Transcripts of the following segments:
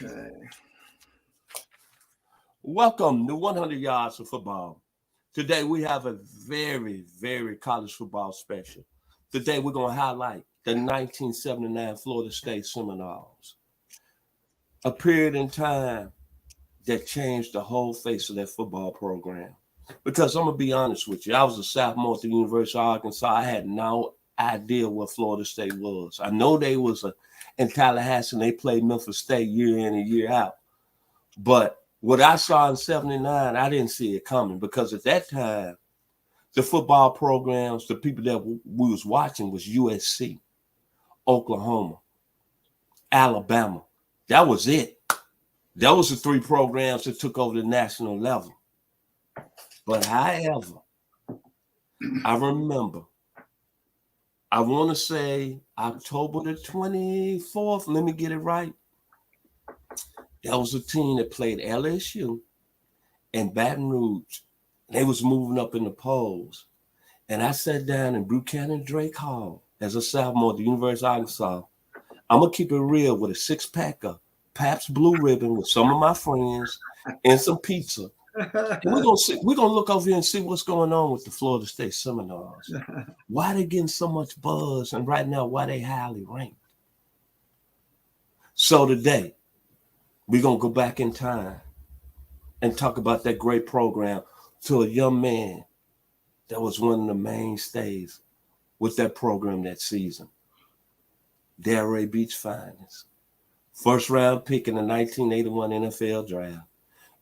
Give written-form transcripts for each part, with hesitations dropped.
Okay. Welcome to 100 Yards of Football. Today we have a very, very college football special. Today we're going to highlight the 1979 Florida State Seminoles, a period in time that changed the whole face of that football program. Because I'm going to be honest with you, I was a sophomore at the University of Arkansas. I had no idea what Florida State was. I know they was in Tallahassee and they played Memphis State year in and year out. But what I saw in 79, I didn't see it coming because at that time, the football programs, the people that we was watching was USC, Oklahoma, Alabama. That was it. That was the three programs that took over the national level. But however, I remember, I want to say October the 24th, let me get it right. That was a team that played LSU and Baton Rouge. They was moving up in the polls. And I sat down in Buchanan Drake Hall as a sophomore at the University of Arkansas. I'm going to keep it real with a six-pack of Pabst Blue Ribbon with some of my friends and some pizza. And we're gonna look over here and see what's going on with the Florida State Seminoles. Why they getting so much buzz, and right now why they highly ranked. So today, we're gonna go back in time and talk about that great program to a young man that was one of the mainstays with that program that season. Delray Beach Finest, first round pick in the 1981 NFL draft.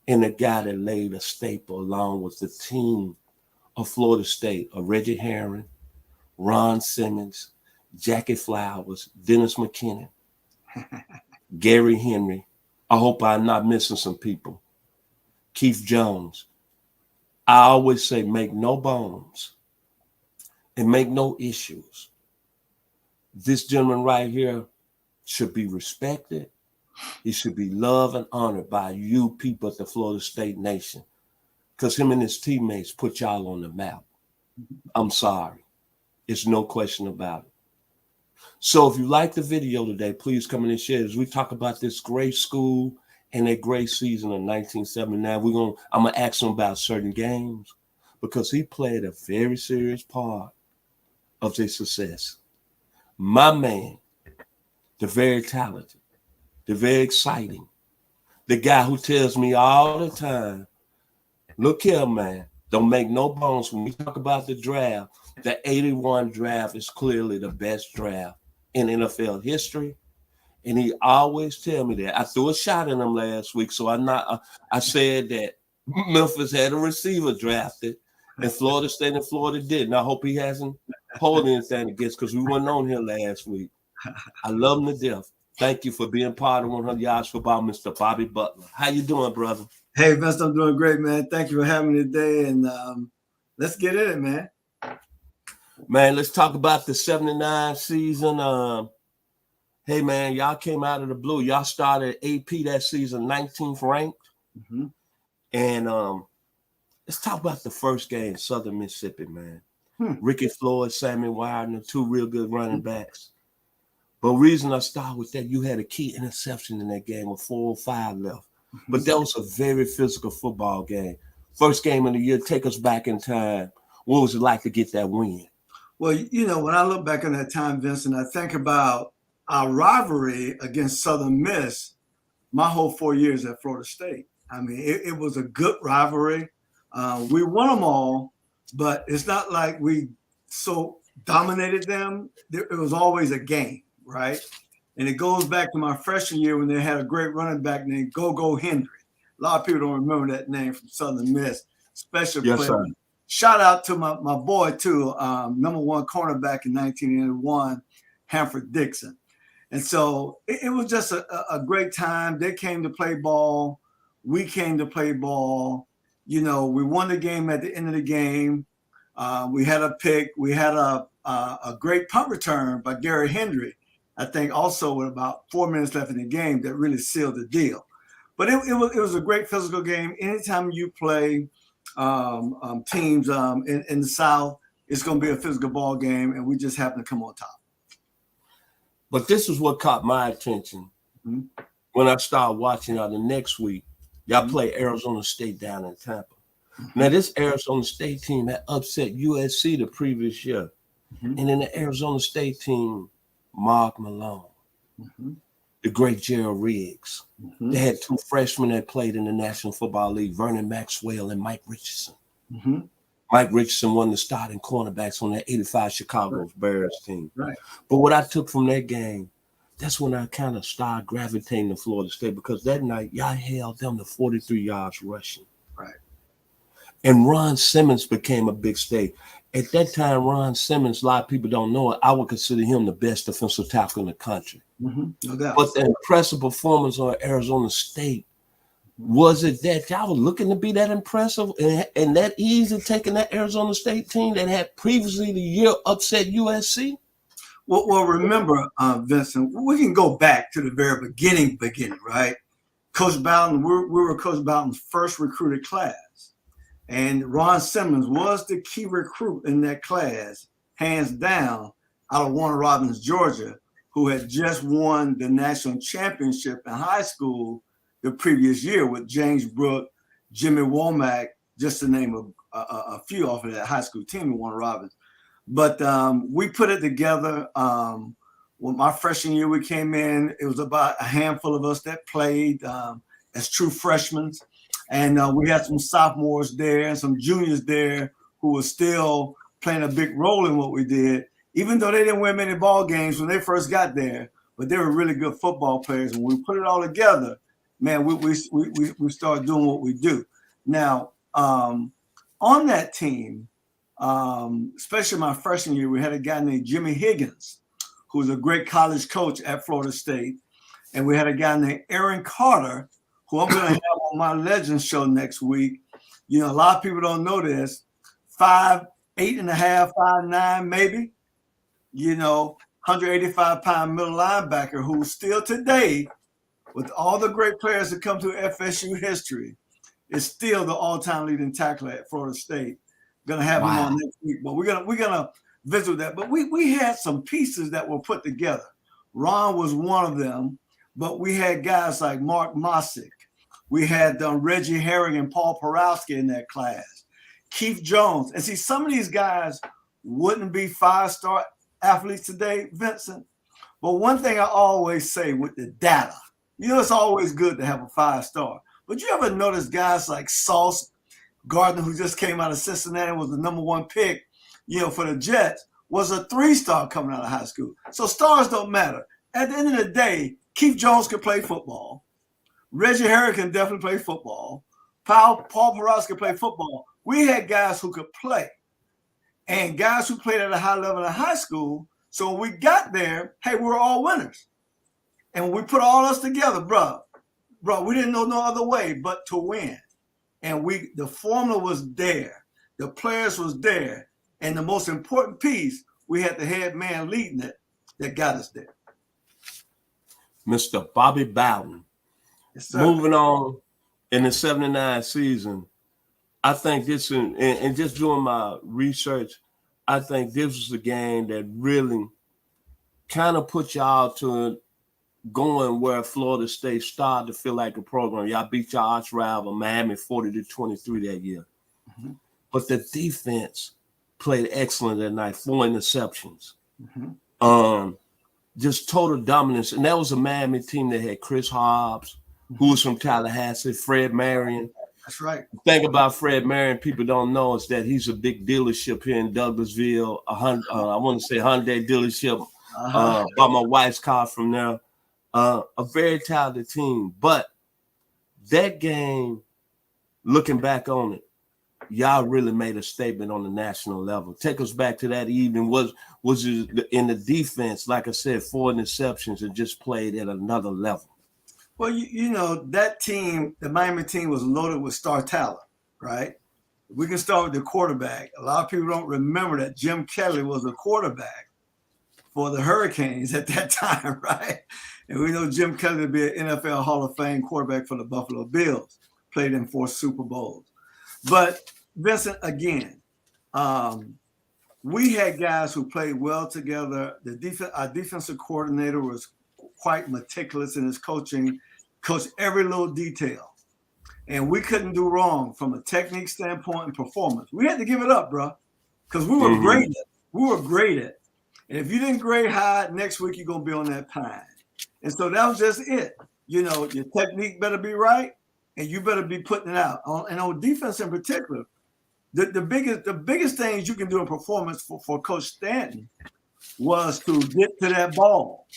And the guy that laid a staple along with the team of Florida State, of Reggie Herring, Ron Simmons, Jackie Flowers, Dennis McKinnon, Gary Henry. I hope I'm not missing some people. Keith Jones. I always say make no bones and make no issues. This gentleman right here should be respected. He should be loved and honored by you people at the Florida State Nation because him and his teammates put y'all on the map. I'm sorry. It's no question about it. So if you like the video today, please come in and share as we talk about this great school and a great season of 1979. I'm going to ask him about certain games because he played a very serious part of their success. My man, the very talented, the very exciting, the guy who tells me all the time, look here, man, don't make no bones. When we talk about the draft, the 81 draft is clearly the best draft in NFL history. And he always tell me that. I threw a shot at him last week, so I said that Memphis had a receiver drafted, and Florida State and Florida didn't. I hope he hasn't pulled anything against because we weren't on here last week. I love him to death. Thank you for being part of 100 Yards Football, Mr. Bobby Butler. How you doing, brother? Hey, Vince, I'm doing great, man. Thank you for having me today, and let's get in it, man. Man, let's talk about the 79 season. Hey, man, y'all came out of the blue. Y'all started AP that season, 19th ranked. Mm-hmm. And let's talk about the first game, Southern Mississippi, man. Ricky Floyd, Sammy Widener, two real good running backs. But reason I start with that, you had a key interception in that game with 4:05 left. But that was a very physical football game. First game of the year, take us back in time. What was it like to get that win? Well, you know, when I look back on that time, Vincent, I think about our rivalry against Southern Miss my whole 4 years at Florida State. I mean, it was a good rivalry. We won them all, but it's not like we so dominated them. It was always a game. Right. And it goes back to my freshman year when they had a great running back named Go Hendry. A lot of people don't remember that name from Southern Miss. Special player. Sir. Shout out to my boy, too, number one cornerback in 1981, Hanford Dixon. And so it was just a great time. They came to play ball. We came to play ball. You know, we won the game at the end of the game. We had a pick. We had a great punt return by Gary Henry. I think also with about 4 minutes left in the game that really sealed the deal. But it was a great physical game. Anytime you play teams in the South, it's going to be a physical ball game, and we just happen to come on top. But this is what caught my attention. when I started watching the next week, y'all play Arizona State down in Tampa. Now, this Arizona State team had upset USC the previous year. And then the Arizona State team, Mark Malone, the great Gerald Riggs. They had two freshmen that played in the National Football League, Vernon Maxwell and Mike Richardson. Mike Richardson won the starting cornerbacks on that 85 Chicago Bears team. But what I took from that game, that's when I kind of started gravitating to Florida State, because that night y'all held them to 43 yards rushing. And Ron Simmons became a big stay. At that time, Ron Simmons, a lot of people don't know it, I would consider him the best defensive tackle in the country. No doubt. But the impressive performance on Arizona State, was it that y'all were looking to be that impressive and that easy, taking that Arizona State team that had previously the year upset USC? Well, remember, Vincent, we can go back to the very beginning, right? Coach Bowden, we were Coach Bowden's first recruited class. And Ron Simmons was the key recruit in that class, hands down, out of Warner Robins, Georgia, who had just won the national championship in high school the previous year with James Brooke, Jimmy Womack, just to name a few off of that high school team in Warner Robins. But we put it together. When my freshman year we came in, it was about a handful of us that played as true freshmen. And we had some sophomores there and some juniors there who were still playing a big role in what we did, even though they didn't win many ball games when they first got there. But they were really good football players. And when we put it all together, man, we started doing what we do. Now, on that team, especially my freshman year, we had a guy named Jimmy Higgins, who was a great college coach at Florida State. And we had a guy named Aaron Carter, who I'm going to have on my Legends show next week. You know, a lot of people don't know this. 5'8.5", 5'9", maybe. You know, 185-pound middle linebacker who still today, with all the great players that come to FSU history, is still the all-time leading tackler at Florida State. Going to have him on next week, but we're gonna visit that. But we had some pieces that were put together. Ron was one of them, but we had guys like Mark Mossick. We had Reggie Herring and Paul Porowski in that class. Keith Jones. And see, some of these guys wouldn't be five-star athletes today, Vincent. But one thing I always say with the data, you know, it's always good to have a 5-star. But you ever notice guys like Sauce Gardner, who just came out of Cincinnati, was the #1 pick, you know, for the Jets, was a 3-star coming out of high school. So stars don't matter. At the end of the day, Keith Jones can play football. Reggie Herring can definitely play football. Paul Porowski can play football. We had guys who could play and guys who played at a high level in high school. So when we got there, hey, we were all winners. And when we put all us together, bro, we didn't know no other way but to win. And the formula was there. The players was there. And the most important piece, we had the head man leading it that got us there. Mr. Bobby Butler. Yes, moving on in the 79 season, I think this, and just doing my research, I think this was the game that really kind of put y'all to going where Florida State started to feel like a program. Y'all beat your arch rival Miami 40-23 that year. But the defense played excellent that night, 4 interceptions. Just total dominance. And that was a Miami team that had Chris Hobbs, who was from Tallahassee, Fred Marion. That's right. The thing about Fred Marion, people don't know, is that he's a big dealership here in Douglasville. I want to say Hyundai dealership. Bought my wife's car from there. A very talented team. But that game, looking back on it, y'all really made a statement on the national level. Take us back to that evening. Was it in the defense, like I said, 4 interceptions and just played at another level? Well, you know, that team, the Miami team, was loaded with star talent, right? We can start with the quarterback. A lot of people don't remember that Jim Kelly was a quarterback for the Hurricanes at that time, right? And we know Jim Kelly to be an NFL Hall of Fame quarterback for the Buffalo Bills, played in 4 Super Bowls. But Vincent, again, we had guys who played well together. Our defensive coordinator was quite meticulous in his coaching. coached every little detail. And we couldn't do wrong from a technique standpoint and performance. We had to give it up, bro, because we were great at it. We were great at it. And if you didn't grade high, next week you're going to be on that pine. And so that was just it. You know, your technique better be right, and you better be putting it out. And on defense in particular, the biggest things you can do in performance for Coach Stanton was to get to that ball.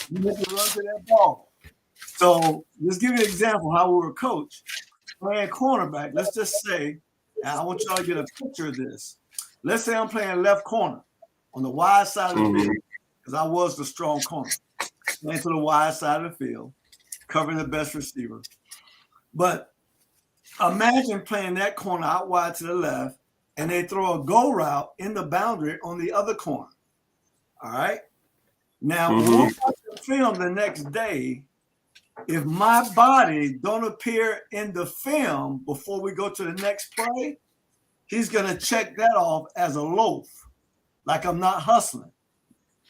You have to run to that ball. So let's give you an example of how we were coached. Playing cornerback, let's just say, and I want y'all to get a picture of this. Let's say I'm playing left corner on the wide side of the field, because I was the strong corner. Playing to the wide side of the field, covering the best receiver. But imagine playing that corner out wide to the left, and they throw a go route in the boundary on the other corner. All right? Now, when we watch the film the next day, if my body don't appear in the film before we go to the next play, he's going to check that off as a loaf, like I'm not hustling.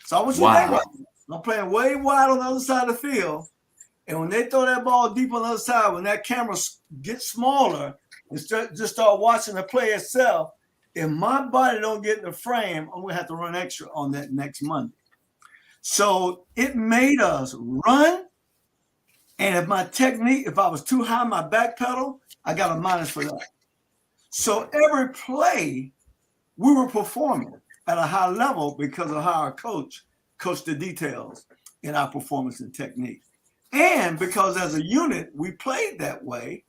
So I want you to think about this. I'm playing way wide on the other side of the field, and when they throw that ball deep on the other side, when that camera gets smaller and just start watching the play itself, if my body don't get in the frame, I'm going to have to run extra on that next Monday. So it made us run. And if my technique, if I was too high my back pedal, I got a minus for that. So every play, we were performing at a high level because of how our coach coached the details in our performance and technique. And because as a unit, we played that way,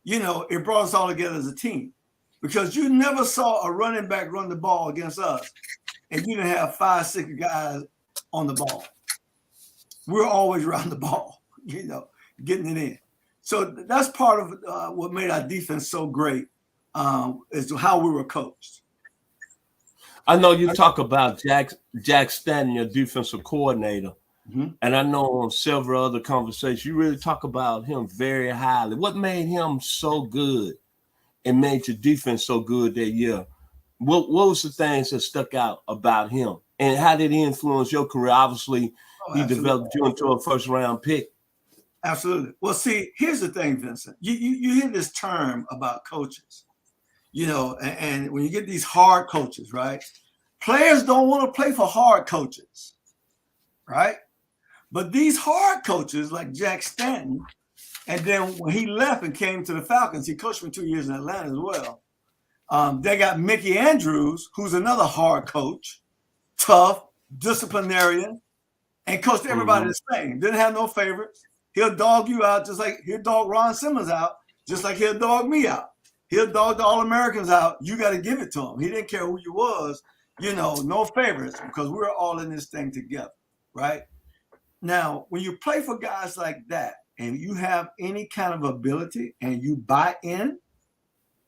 you know, it brought us all together as a team. Because you never saw a running back run the ball against us, and you didn't have 5, 6 guys on the ball. We were always around the ball, you know, getting it in. So that's part of what made our defense so great, is how we were coached. I know you talk about Jack Stanton, your defensive coordinator, and I know on several other conversations, you really talk about him very highly. What made him so good and made your defense so good that year? What was the things that stuck out about him? And how did he influence your career? Obviously, he developed you into a first-round pick. Absolutely. Well, see, here's the thing, Vincent. You hear this term about coaches, you know, and when you get these hard coaches, right? Players don't want to play for hard coaches, right? But these hard coaches like Jack Stanton, and then when he left and came to the Falcons, he coached for 2 years in Atlanta as well. They got Mickey Andrews, who's another hard coach, tough, disciplinarian, and coached everybody the same. Didn't have no favorites. He'll dog you out just like he'll dog Ron Simmons out, just like he'll dog me out. He'll dog the All-Americans out. You got to give it to him. He didn't care who you was, you know, no favorites, because we're all in this thing together, right? Now, when you play for guys like that and you have any kind of ability and you buy in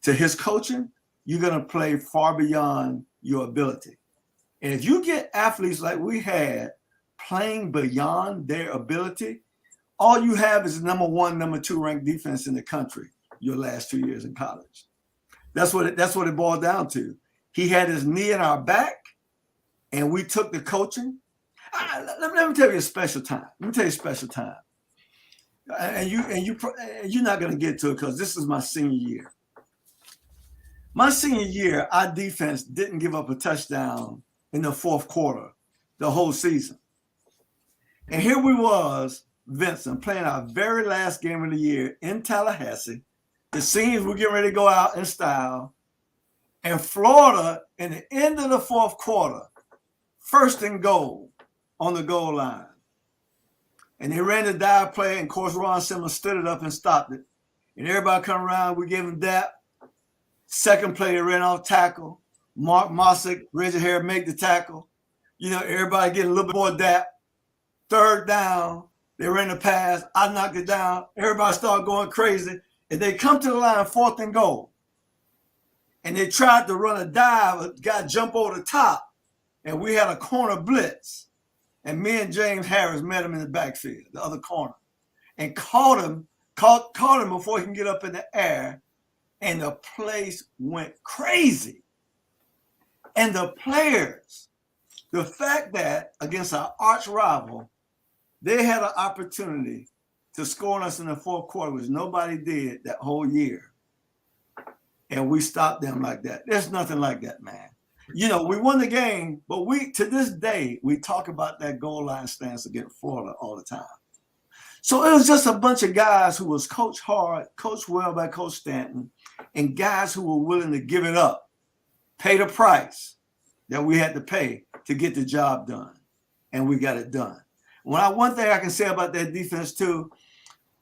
to his coaching, you're going to play far beyond your ability. And if you get athletes like we had playing beyond their ability, all you have is number 1, number 2 ranked defense in the country your last 2 years in college. That's what it boiled down to. He had his knee in our back, and we took the coaching. Let me tell you a special time. Let me tell you a special time. And you're not going to get to it because this is my senior year. My senior year, our defense didn't give up a touchdown in the fourth quarter the whole season. And here we was, Vincent, playing our very last game of the year in Tallahassee. The seniors were getting ready to go out in style. And Florida, in the end of the fourth quarter, 1st and goal on the goal line. And they ran the dive play, and of course, Ron Simmons stood it up and stopped it. And everybody come around, we gave him that. Second play, they ran off tackle. Mark Mossick, raise your hair, make the tackle. You know, everybody getting a little bit more dap. 3rd down, they ran the pass. I knocked it down. Everybody started going crazy. And they come to the line, 4th and goal. And they tried to run a dive. A guy jumped over the top. And we had a corner blitz. And me and James Harris met him in the backfield, the other corner. And caught him before he can get up in the air. And the place went crazy. And the players, the fact that against our arch rival, they had an opportunity to score on us in the fourth quarter, which nobody did that whole year. And we stopped them like that. There's nothing like that, man. You know, we won the game, but to this day, we talk about that goal line stance against Florida all the time. So it was just a bunch of guys who was coached hard, coached well by Coach Stanton, and guys who were willing to give it up, pay the price that we had to pay to get the job done. And we got it done. One thing I can say about that defense too,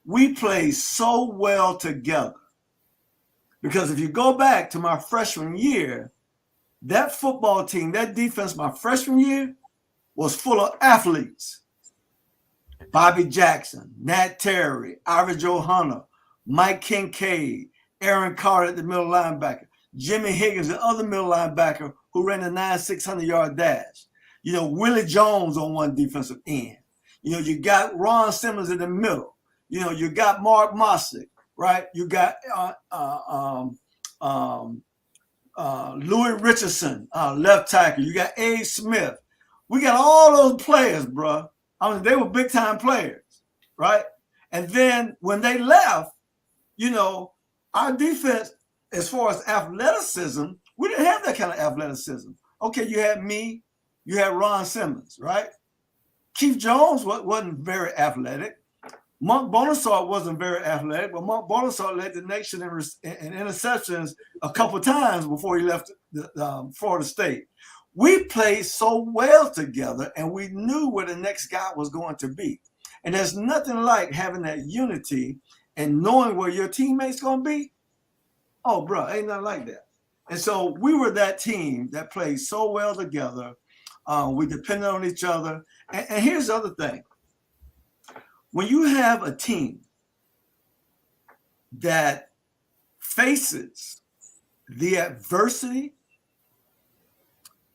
we played so well together. Because if you go back to my freshman year, that football team, that defense my freshman year was full of athletes. Bobby Jackson, Nat Terry, Ivor Joe Hunter, Mike Kincaid, Aaron Carter at the middle linebacker, Jimmy Higgins, the other middle linebacker who ran the 600-yard dash. You know, Willie Jones on one defensive end. You know, you got Ron Simmons in the middle. You know, you got Mark Mossick, right? You got Louis Richardson, left tackle. You got A. Smith. We got all those players, bro. I mean, they were big-time players, right? And then when they left, you know, our defense, as far as athleticism, we didn't have that kind of athleticism. Okay, you had me, you had Ron Simmons, right? Keith Jones wasn't very athletic. Monk Bonasart wasn't very athletic, but Monk Bonasart led the nation in interceptions a couple of times before he left Florida State. We played so well together, and we knew where the next guy was going to be. And there's nothing like having that unity and knowing where your teammate's going to be. Oh, bro, ain't nothing like that. And so we were that team that played so well together. We depended on each other. And here's the other thing. When you have a team that faces the adversity,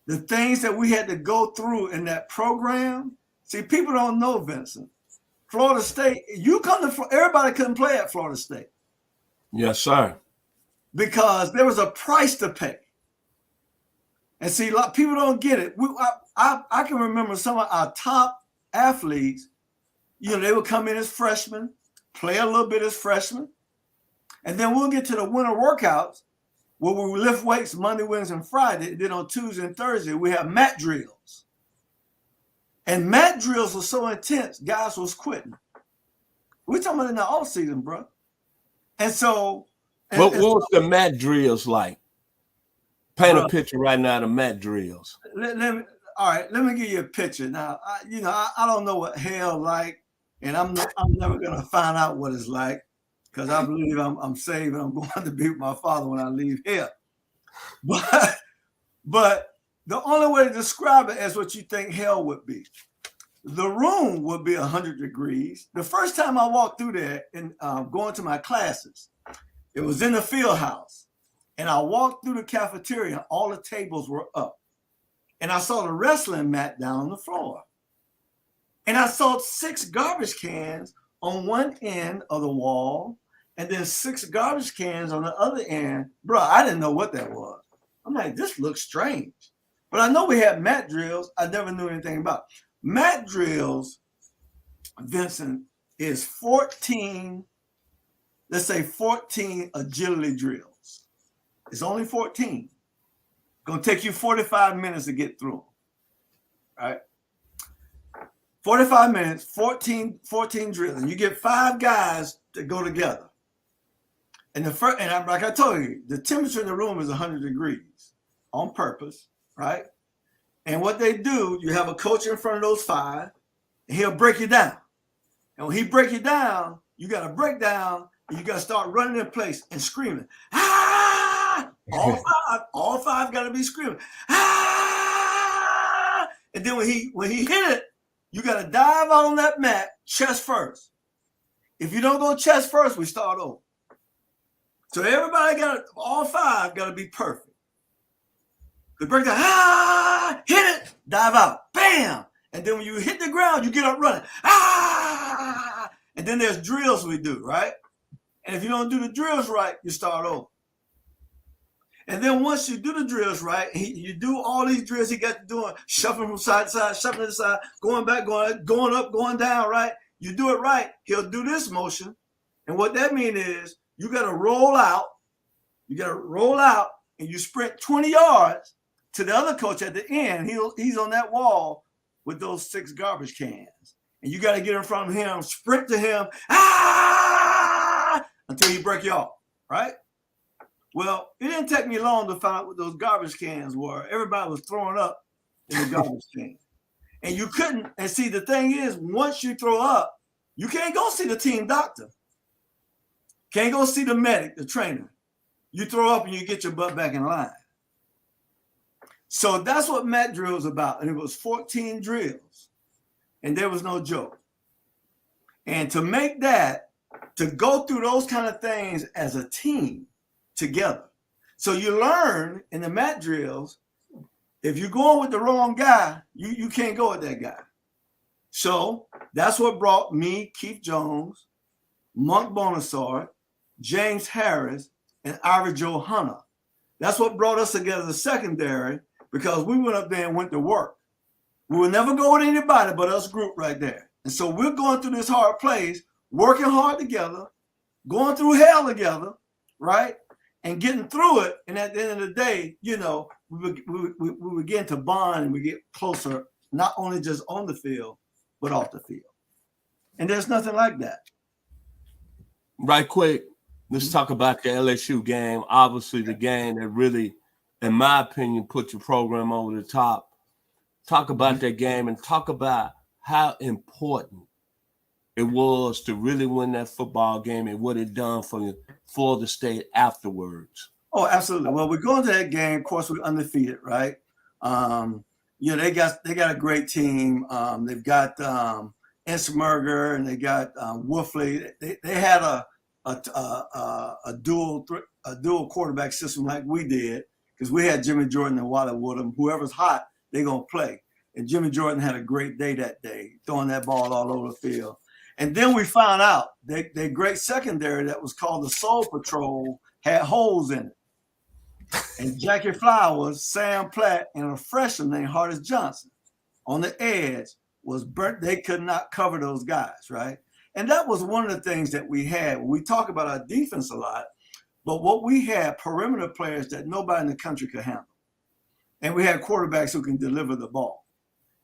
the things that we had to go through in that program, see, people don't know, Vincent. Florida State, everybody couldn't play at Florida State. Yes, sir. Because there was a price to pay. And see, a lot of people don't get it. I can remember some of our top athletes, you know, they would come in as freshmen, play a little bit as freshmen, and then we'll get to the winter workouts where we lift weights Monday, Wednesday, and Friday. Then on Tuesday and Thursday, we have mat drills. And mat drills were so intense, guys was quitting. We're talking about in the off season, bro. And so, what was the mat drills like? Paint a picture right now of the mat drills. Let me give you a picture. Now, I don't know what hell like, and I'm never gonna find out what it's like, because I believe I'm saved and I'm going to be with my Father when I leave here. But the only way to describe it is what you think hell would be. The room would be 100 degrees. The first time I walked through there and going to my classes, it was in the field house. And I walked through the cafeteria, all the tables were up. And I saw the wrestling mat down on the floor. And I saw 6 garbage cans on one end of the wall, and then 6 garbage cans on the other end. Bro, I didn't know what that was. I'm like, this looks strange. But I know we had mat drills. I never knew anything about. Mat drills, Vincent, is 14, let's say 14 agility drills. It's only 14. Gonna take you 45 minutes to get through. All right. 45 minutes, 14 drills. And you get 5 guys to go together. And like I told you, the temperature in the room is 100 degrees on purpose, right? And what they do, you have a coach in front of those 5, and he'll break you down. And when he break you down, you got to break down, and you got to start running in place and screaming. Ah! All five got to be screaming. Ah! And then when he hit it, you got to dive out on that mat chest first. If you don't go chest first, we start over. So all 5 got to be perfect. They break down, hit it, dive out, bam. And then when you hit the ground, you get up running, And then there's drills we do, right? And if you don't do the drills right, you start over. And then once you do the drills right, you do all these drills he got to doing, shuffling from side to side, shuffling to the side, going back, going up, going down, right? you do it right, he'll do this motion. And what that means is you got to roll out. You got to roll out and you sprint 20 yards to the other coach at the end. He's on that wall with those 6 garbage cans. And you got to get in front of him, sprint to him, until he break you off, right? Well, it didn't take me long to find out what those garbage cans were. Everybody was throwing up in the garbage can. And you couldn't. And see, the thing is, once you throw up, you can't go see the team doctor. Can't go see the medic, the trainer. You throw up and you get your butt back in line. So that's what mat drill is about. And it was 14 drills. And there was no joke. And to make that, to go through those kind of things as a team together. So you learn in the mat drills, if you're going with the wrong guy, you can't go with that guy. So that's what brought me, Keith Jones, Monk Bonasart, James Harris, and Ira Joe Hunter. That's what brought us together as a secondary, because we went up there and went to work. We would never go with anybody but us group right there. And so we're going through this hard place, working hard together, going through hell together, right? And getting through it. And at the end of the day, you know, we begin to bond and we get closer, not only just on the field, but off the field. And there's nothing like that. Right quick, let's talk about the LSU game. Obviously, the game that really, in my opinion, put your program over the top. Talk about that game and talk about how important it was to really win that football game and what it done for the state afterwards. Oh, absolutely. Well, we're going to that game. Of course, we're undefeated, right? You know, they got a great team. They've got Ensmerger and they got Wolfley. They had a dual quarterback system like we did, because we had Jimmy Jordan and Wally Woodham. Whoever's hot, they're gonna play. And Jimmy Jordan had a great day that day, throwing that ball all over the field. And then we found out their great secondary that was called the Soul Patrol had holes in it. And Jackie Flowers, Sam Platt, and a freshman named Hardis Johnson on the edge was burnt. They could not cover those guys, right? And that was one of the things that we had. We talk about our defense a lot, but what we had, perimeter players that nobody in the country could handle. And we had quarterbacks who can deliver the ball.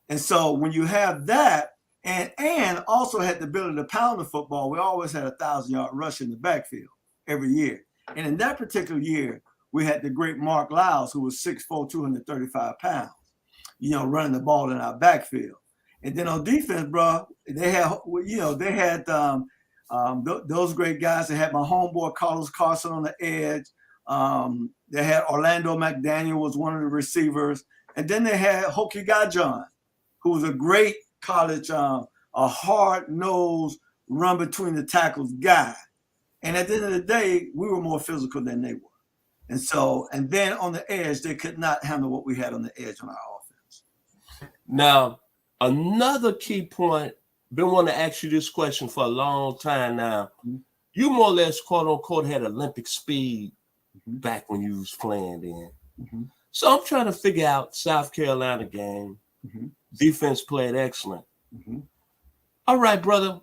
And so when you have that, and also had the ability to pound the football, we always had a 1,000-yard rush in the backfield every year. And in that particular year, we had the great Mark Lyles, who was 6'4", 235 pounds, you know, running the ball in our backfield. And then on defense, bro, they had those great guys. They had my homeboy Carlos Carson on the edge. They had Orlando McDaniel was one of the receivers. And then they had Hokie Gajon, who was a great college, a hard-nosed, run between the tackles guy. And at the end of the day, we were more physical than they were. And so, and then on the edge, they could not handle what we had on the edge on our offense. Now, another key point, been wanting to ask you this question for a long time now. Mm-hmm. You more or less, quote unquote, had Olympic speed back when you was playing then. Mm-hmm. So I'm trying to figure out South Carolina game. Mm-hmm. Defense played excellent. Mm-hmm. All right, brother.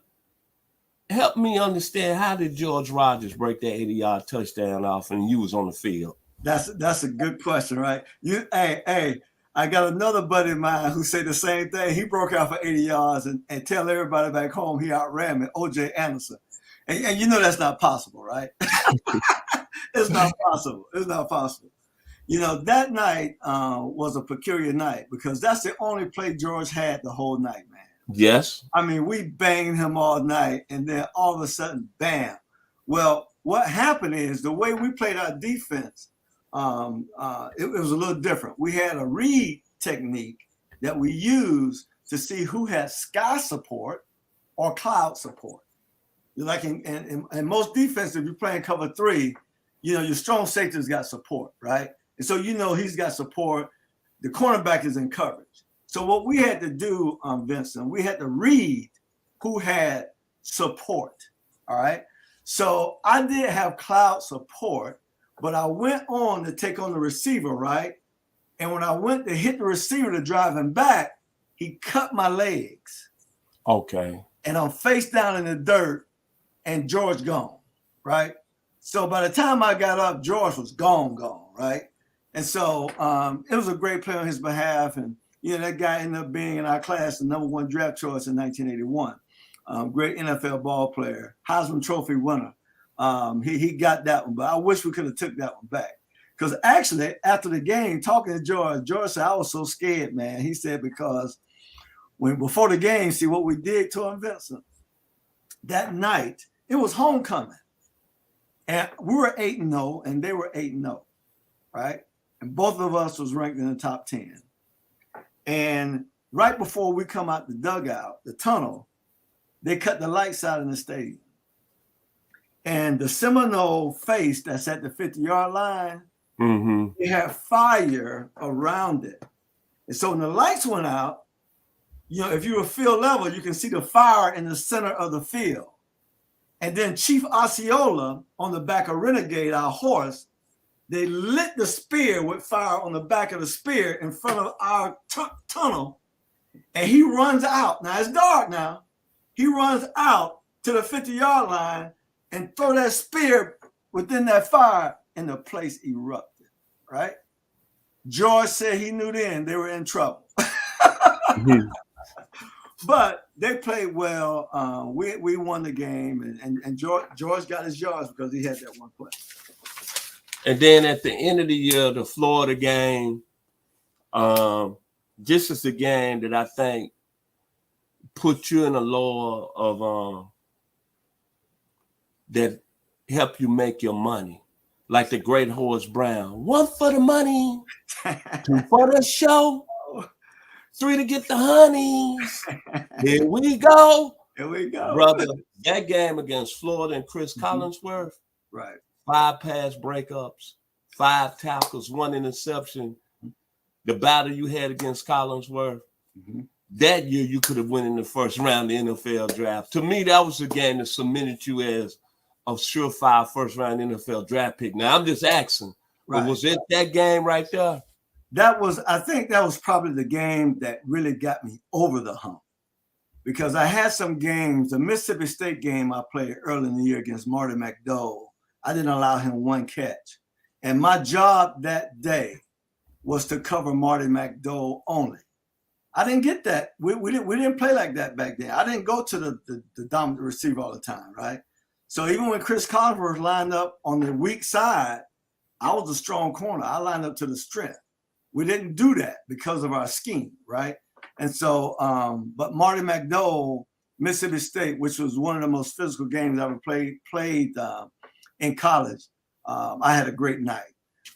Help me understand, how did George Rogers break that 80-yard touchdown off and you was on the field? That's a good question, right? Hey, I got another buddy of mine who said the same thing. He broke out for 80 yards and tell everybody back home he outran me, O.J. Anderson. And you know that's not possible, right? It's not possible. It's not possible. You know, that night was a peculiar night because that's the only play George had the whole night, man. Yes. I mean, we banged him all night, and then all of a sudden, bam. Well, what happened is the way we played our defense, it was a little different. We had a read technique that we used to see who had sky support or cloud support. Like in most defense, if you're playing cover 3, you know, your strong safety's got support, right? And so, you know, he's got support. The cornerback is in coverage. So what we had to do, Vincent, we had to read who had support, all right? So I did have cloud support, but I went on to take on the receiver, right? And when I went to hit the receiver to drive him back, he cut my legs. Okay. and I'm face down in the dirt, and George gone, right? So by the time I got up, George was gone, right? And so it was a great play on his behalf. And, that guy ended up being in our class the #1 draft choice in 1981. Great NFL ball player, Heisman Trophy winner. He got that one, but I wish we could have took that one back. Because actually, after the game, talking to George said, I was so scared, man. He said, because before the game, see what we did to him, Vincent. That night, it was homecoming. And we were 8-0, and they were 8-0, right? And both of us was ranked in the top 10. And right before we come out the dugout, the tunnel, they cut the lights out in the stadium. And the Seminole face that's at the 50-yard line, they had fire around it. And so when the lights went out, if you were field level, you can see the fire in the center of the field. And then Chief Osceola on the back of Renegade, our horse, they lit the spear with fire on the back of the spear in front of our tunnel. And he runs out. Now it's dark now. He runs out to the 50-yard line and throw that spear within that fire, and the place erupted, right? George said he knew then they were in trouble. But they played well. We won the game, and George got his yards because he had that one play. And then at the end of the year, the Florida game, this is the game that I think put you in a lore of that help you make your money. Like the great Horace Brown. 1 for the money, 2 for the show, 3 to get the honeys. Here we go. Here we go. Brother, that game against Florida and Chris Collinsworth, right? 5 pass breakups, 5 tackles, 1 interception. The battle you had against Collinsworth, that year you could have won in the first round of the NFL draft. To me, that was the game that cemented you as a surefire first round NFL draft pick. Now, I'm just asking, but was it that game right there? I think that was probably the game that really got me over the hump, because I had some games, the Mississippi State game I played early in the year against Marty McDowell, I didn't allow him 1 catch. And my job that day was to cover Marty McDowell only. I didn't get that. We didn't play like that back then. I didn't go to the dominant receiver all the time, right? So even when Chris Collinsworth lined up on the weak side, I was a strong corner. I lined up to the strength. We didn't do that because of our scheme, right? And so, but Marty McDowell, Mississippi State, which was one of the most physical games I ever played in college, I had a great night.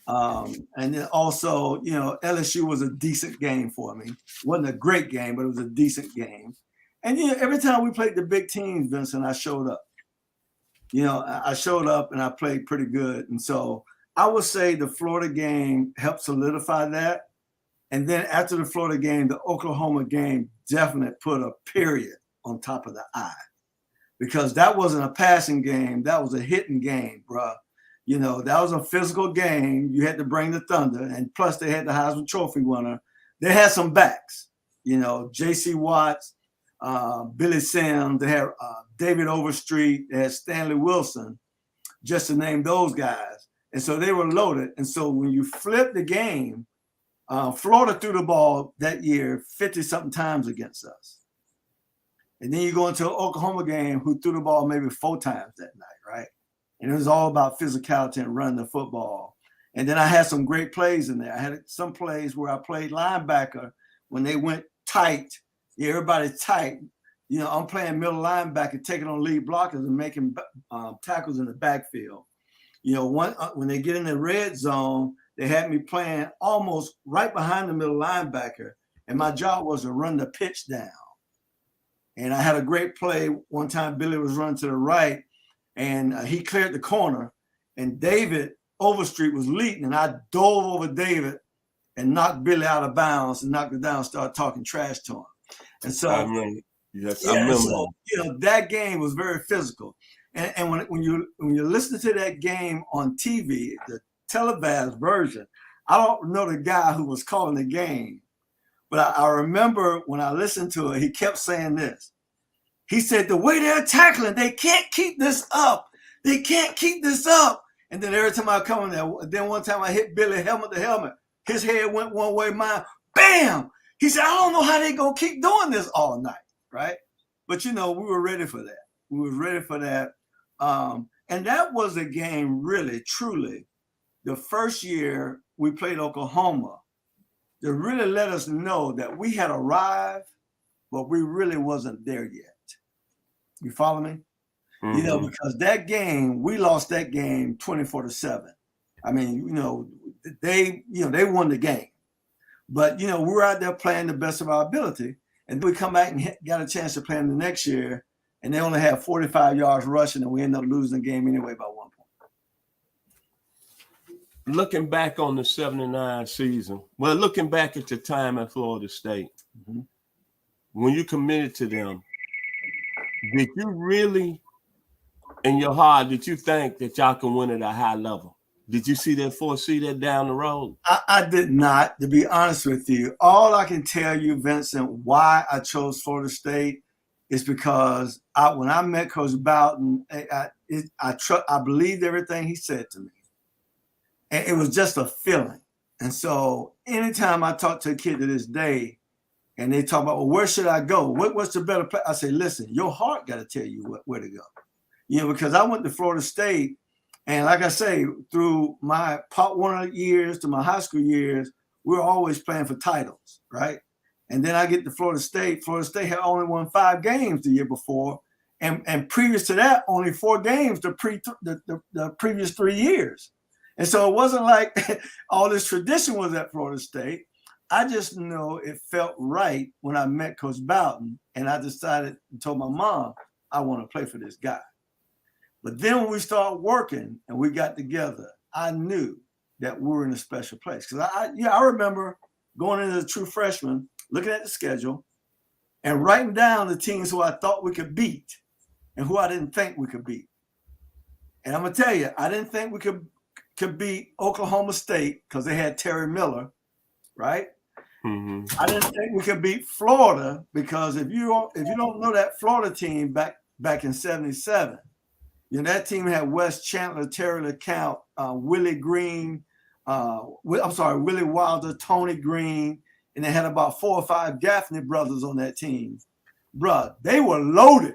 And then also, LSU was a decent game for me. It wasn't a great game, but it was a decent game. And every time we played the big teams, Vincent, I showed up. I showed up and I played pretty good. And so I would say the Florida game helped solidify that. And then after the Florida game, the Oklahoma game definitely put a period on top of the I, because that wasn't a passing game. That was a hitting game, bro. That was a physical game. You had to bring the thunder. And plus they had the Heisman Trophy winner. They had some backs, J.C. Watts, Billy Sims. They had David Overstreet. They had Stanley Wilson, just to name those guys. And so they were loaded. And so when you flip the game, Florida threw the ball that year 50-something times against us. And then you go into an Oklahoma game who threw the ball maybe 4 times that night, right? And it was all about physicality and running the football. And then I had some great plays in there. I had some plays where I played linebacker when they went tight. Everybody's tight. I'm playing middle linebacker, taking on lead blockers and making tackles in the backfield. When they get in the red zone, they had me playing almost right behind the middle linebacker. And my job was to run the pitch down. And I had a great play. One time, Billy was running to the right, and he cleared the corner, and David Overstreet was leading, and I dove over David and knocked Billy out of bounds and knocked it down, started talking trash to him. And so, I remember. So, that game was very physical. And when you listen to that game on TV, the televised version, I don't know the guy who was calling the game, but I remember when I listened to it, he kept saying this: He said, the way they're tackling, they can't keep this up. They can't keep this up. And then every time I come in there, then one time I hit Billy helmet to helmet. His head went one way, mine, bam! He said, I don't know how they gonna keep doing this all night, right? But, we were ready for that. We were ready for that. And that was a game, really, truly, the first year we played Oklahoma, that really let us know that we had arrived, but we really wasn't there yet. You follow me? Mm-hmm. Because that game, we lost that game 24-7. I mean, they won the game. But, we're out there playing the best of our ability. And then we come back and got a chance to play them the next year. And they only had 45 yards rushing, and we end up losing the game anyway by 1 point. Looking back on the 79 season, looking back at your time at Florida State, when you committed to them, did you really, in your heart, did you think that y'all can win at a high level? Did you foresee that down the road? I did not, to be honest with you. All I can tell you, Vincent, why I chose Florida State is because when I met Coach Bowden, I believed everything he said to me. And it was just a feeling. And so anytime I talk to a kid to this day and they talk about, well, where should I go? What's the better place? I say, listen, your heart got to tell you where to go. Because I went to Florida State. And like I say, through my Pop Warner years to my high school years, we were always playing for titles, right? And then I get to Florida State. Florida State had only won 5 games the year before. And previous to that, only 4 games the previous 3 years. And so it wasn't like all this tradition was at Florida State. I just know it felt right when I met Coach Bowden, and I decided and told my mom, I want to play for this guy. But then when we started working and we got together, I knew that we were in a special place. Because I remember going into the true freshman, looking at the schedule, and writing down the teams who I thought we could beat and who I didn't think we could beat. And I'm going to tell you, I didn't think we could beat Oklahoma State because they had Terry Miller, right? Mm-hmm. I didn't think we could beat Florida because if you don't know that Florida team back in '77, that team had Wes Chandler, Terry LeCount, Willie Green, Willie Wilder, Tony Green, and they had about 4 or 5 Gaffney brothers on that team. Bruh, they were loaded.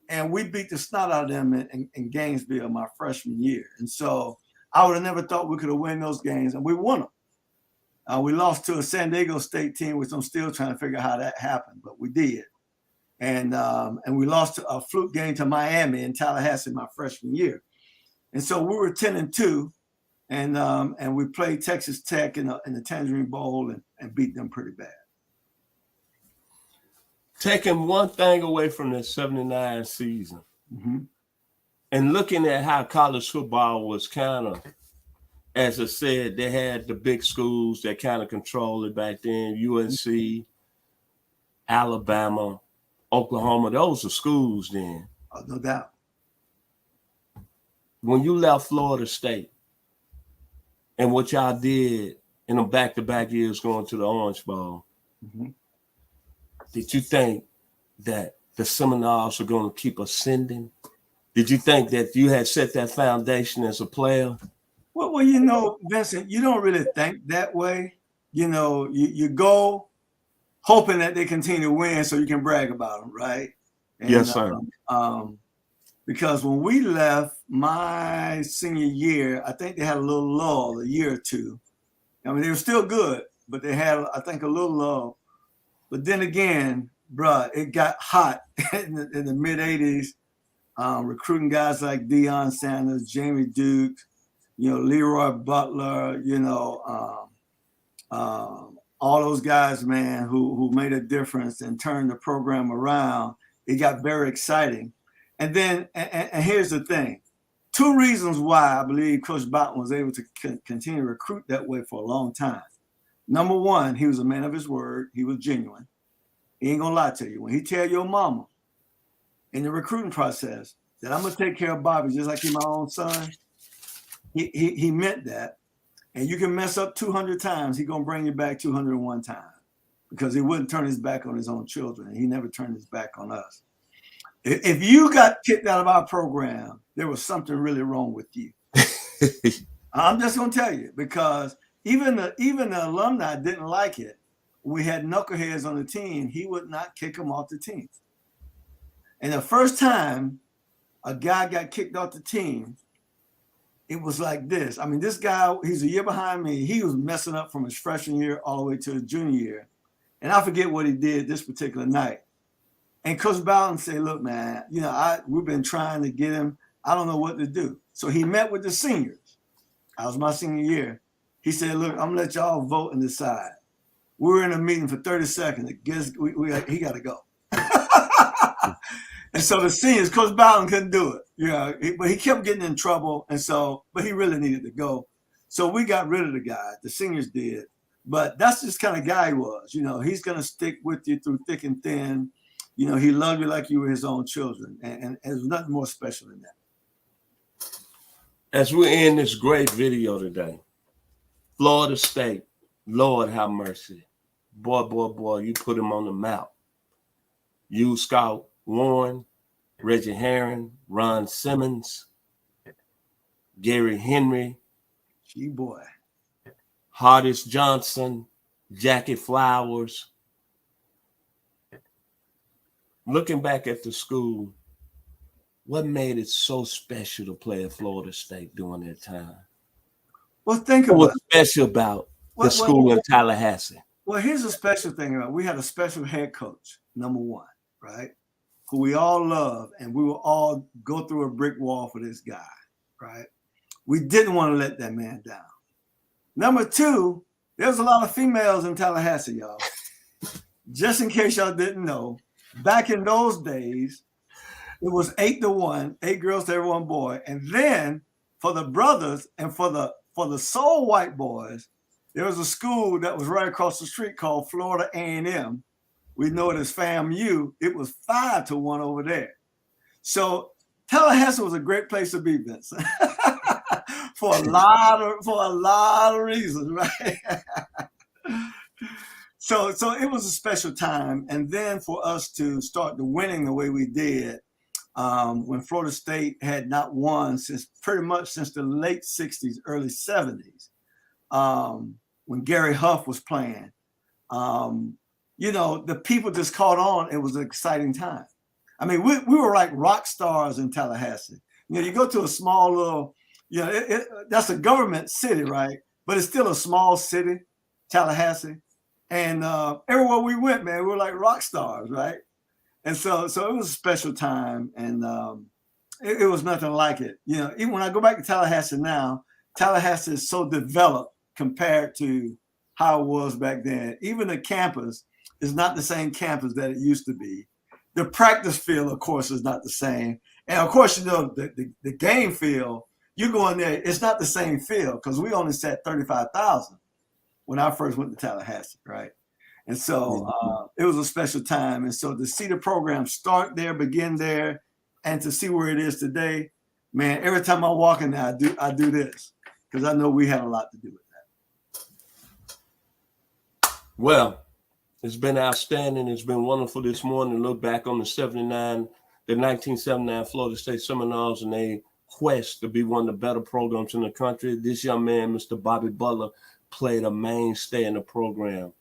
And we beat the snot out of them in Gainesville my freshman year. And so I would have never thought we could have won those games, and we won them. We lost to a San Diego State team, which I'm still trying to figure out how that happened, but we did. And we lost a fluke game to Miami in Tallahassee my freshman year. And so we were 10-2, and we played Texas Tech in the Tangerine Bowl and beat them pretty bad. Taking one thing away from the 79 season and looking at how college football was kind of, as I said, they had the big schools that kind of controlled it back then, UNC, Alabama, Oklahoma, those were schools then. Oh, no doubt. When you left Florida State and what y'all did in the back-to-back years going to the Orange Bowl, did you think that the Seminoles were going to keep ascending? Did you think that you had set that foundation as a player? Well, Vincent, you don't really think that way. You go hoping that they continue to win so you can brag about them, right? And, yes, sir. Because when we left my senior year, I think they had a little lull, a year or two. I mean, they were still good, but they had, I think, a little lull. But then again, bruh, it got hot in the mid-'80s, recruiting guys like Deion Sanders, Jamie Dukes, Leroy Butler, all those guys, man, who made a difference and turned the program around. It got very exciting. And then, and here's the thing. 2 reasons why I believe Coach Bowden was able to continue to recruit that way for a long time. Number one, he was a man of his word. He was genuine. He ain't gonna lie to you. When he tell your mama in the recruiting process that I'm gonna take care of Bobby just like he's my own son, he meant that. And you can mess up 200 times, he's gonna bring you back 201 times. because he wouldn't turn his back on his own children. He never turned his back on us. If you got kicked out of our program, there was something really wrong with you. I'm just going to tell you, because even the alumni didn't like it. We had knuckleheads on the team. He would not kick them off the team. And the first time a guy got kicked off the team, it was like this. I mean, this guy, he's a year behind me. He was messing up from his freshman year all the way to his junior year. And I forget what he did this particular night. And Coach Bowden said, look, man, we've been trying to get him. I don't know what to do. So he met with the seniors. That was my senior year. He said, look, I'm going to let y'all vote and decide. We were in a meeting for 30 seconds. He got to go. And so the seniors, Coach Bowden couldn't do it. But he kept getting in trouble. And so, but he really needed to go. So we got rid of the guy. The seniors did. But that's just kind of guy he was. He's going to stick with you through thick and thin. He loved you like you were his own children. And there's nothing more special than that. As we end this great video today, Florida State, Lord have mercy. Boy, you put him on the map. You, Scott Warren, Reggie Herring, Ron Simmons, Gary Henry, G-boy, Hardis Johnson, Jackie Flowers. Looking back at the school, what made it so special to play at Florida State during that time? Well, think what about was special about the school in Tallahassee? Well, here's a special thing about we had a special head coach, number one, right? Who we all love, and we will all go through a brick wall for this guy, right? We didn't want to let that man down. Number two, there's a lot of females in Tallahassee, y'all. Just in case y'all didn't know, back in those days, it was 8-1, 8 girls to every one boy. And then for the brothers and for the sole white boys, there was a school that was right across the street called Florida A&M. We know it as FAMU. It was 5-1 over there. So Tallahassee was a great place to be, Vincent, for a lot of reasons, right? So it was a special time. And then for us to start the winning the way we did, when Florida State had not won pretty much since the late 60s, early 70s, when Gary Huff was playing, the people just caught on. It was an exciting time. I mean, we were like rock stars in Tallahassee. You go to a small little, that's a government city, right? But it's still a small city, Tallahassee. And everywhere we went, man, we were like rock stars, right? And so it was a special time, and it was nothing like it. Even when I go back to Tallahassee now, Tallahassee is so developed compared to how it was back then. Even the campus is not the same campus that it used to be. The practice field, of course, is not the same. And of course, the game field, you go in there, it's not the same field because we only sat 35,000 when I first went to Tallahassee, right? And so it was a special time. And so to see the program start there, begin there, and to see where it is today, man, every time I walk in there, I do this because I know we had a lot to do with that. Well, it's been outstanding. It's been wonderful this morning to look back on the 1979 Florida State Seminoles and their quest to be one of the better programs in the country. This young man, Mr. Bobby Butler, played a mainstay in the program.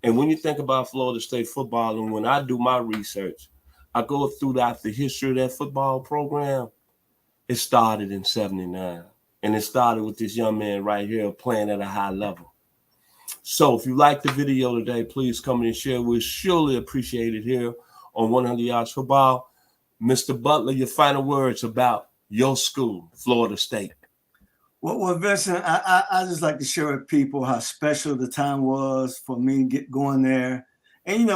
And when you think about Florida State football, and when I do my research, I go throughout the history of that football program. It started in 79. And it started with this young man right here playing at a high level. So if you like the video today, please come and share. We'll surely appreciate it here on 100 Yards Football. Mr. Butler, your final words about your school, Florida State. Well, Vincent, I just like to share with people how special the time was for me going there. And,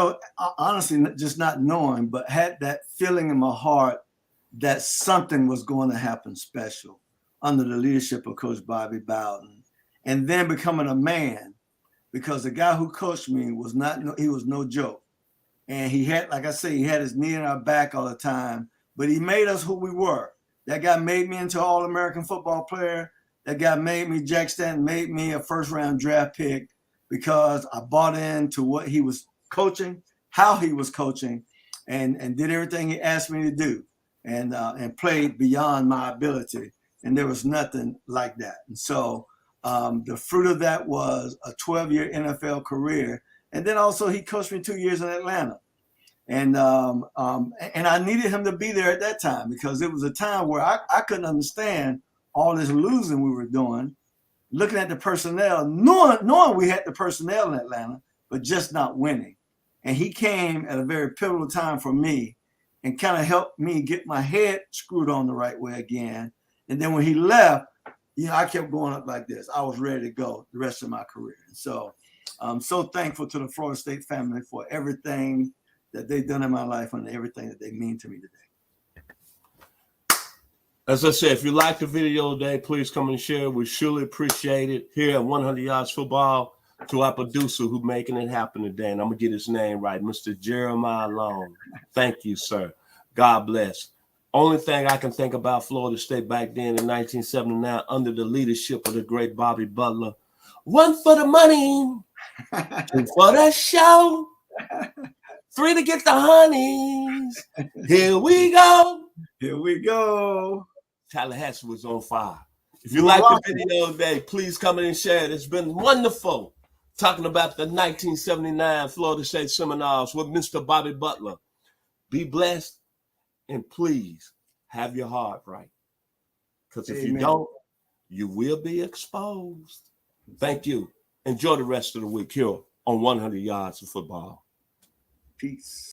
honestly, just not knowing, but had that feeling in my heart that something was going to happen special under the leadership of Coach Bobby Bowden. And then becoming a man, because the guy who coached me he was no joke. And he had, like I say, he had his knee in our back all the time, but he made us who we were. That guy made me into an All-American football player. That guy Jack Stanton made me a first-round draft pick because I bought into what he was coaching, how he was coaching, and did everything he asked me to do, and played beyond my ability. And there was nothing like that. And so the fruit of that was a 12-year NFL career. And then also he coached me 2 years in Atlanta. And I needed him to be there at that time, because it was a time where I couldn't understand all this losing we were doing, looking at the personnel, knowing we had the personnel in Atlanta, but just not winning. And he came at a very pivotal time for me and kind of helped me get my head screwed on the right way again. And then when he left, I kept going up like this. I was ready to go the rest of my career. And so I'm so thankful to the Florida State family for everything that they've done in my life and everything that they mean to me today. As I said, if you like the video today, please come and share. We surely appreciate it. Here at 100 Yards Football, to our producer who's making it happen today, and I'm going to get his name right, Mr. Jeremiah Long. Thank you, sir. God bless. Only thing I can think about Florida State back then in 1979 under the leadership of the great Bobby Butler. 1 for the money, 2 for the show, 3 to get the honeys. Here we go. Here we go. Tallahassee was on fire. If you like the video today, please come in and share it. It's been wonderful talking about the 1979 Florida State Seminoles with Mr. Bobby Butler. Be blessed, and please have your heart right. Because if you don't, you will be exposed. Thank you. Enjoy the rest of the week here on 100 Yards of Football. Peace.